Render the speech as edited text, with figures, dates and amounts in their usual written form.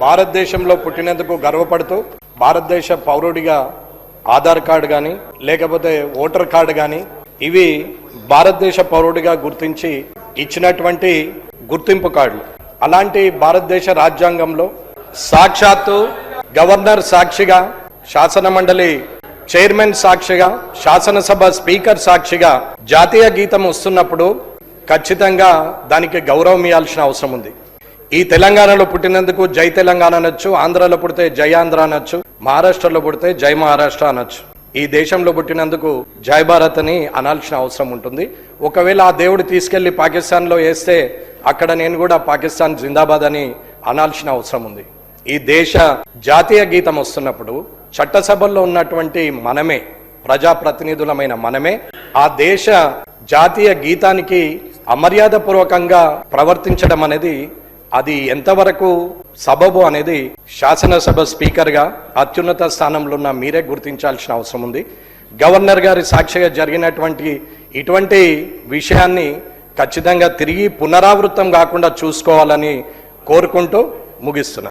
భారతదేశంలో పుట్టినందుకు గర్వపడుతూ భారతదేశ పౌరుడిగా ఆధార్ కార్డు కానీ లేకపోతే ఓటర్ కార్డు కానీ ఇవి భారతదేశ పౌరుడిగా గుర్తించి ఇచ్చినటువంటి గుర్తింపు కార్డులు. అలాంటి భారతదేశ రాజ్యాంగంలో సాక్షాత్తు గవర్నర్ సాక్షిగా, శాసన మండలి చైర్మన్ సాక్షిగా, శాసనసభ స్పీకర్ సాక్షిగా జాతీయ గీతం వస్తున్నప్పుడు ఖచ్చితంగా దానికి గౌరవం ఇవ్వాల్సిన అవసరం ఉంది. ఈ తెలంగాణలో పుట్టినందుకు జై తెలంగాణ అనొచ్చు, ఆంధ్రాలో పుడితే జై ఆంధ్ర అనొచ్చు, మహారాష్ట్రలో పుడితే జై మహారాష్ట్ర అనొచ్చు. ఈ దేశంలో పుట్టినందుకు జై భారత్ అని అనాల్సిన అవసరం ఉంటుంది. ఒకవేళ ఆ దేవుడు తీసుకెళ్లి పాకిస్తాన్లో వేస్తే అక్కడ నేను కూడా పాకిస్తాన్ జిందాబాద్ అని అనాల్సిన అవసరం ఉంది. ఈ దేశ జాతీయ గీతం వస్తున్నప్పుడు చట్టసభల్లో ఉన్నటువంటి మనమే, ప్రజాప్రతినిధులమైన మనమే ఆ దేశ జాతీయ గీతానికి అమర్యాదపూర్వకంగా ప్రవర్తించడం అనేది అది ఎంతవరకు సబబు అనేది శాసనసభ స్పీకర్గా అత్యున్నత స్థానంలో ఉన్న మీరే గుర్తించాల్సిన అవసరం ఉంది. గవర్నర్ గారి సాక్షిగా జరిగినటువంటి ఇటువంటి విషయాన్ని ఖచ్చితంగా తిరిగి పునరావృతం కాకుండా చూసుకోవాలని కోరుకుంటూ ముగిస్తున్నా.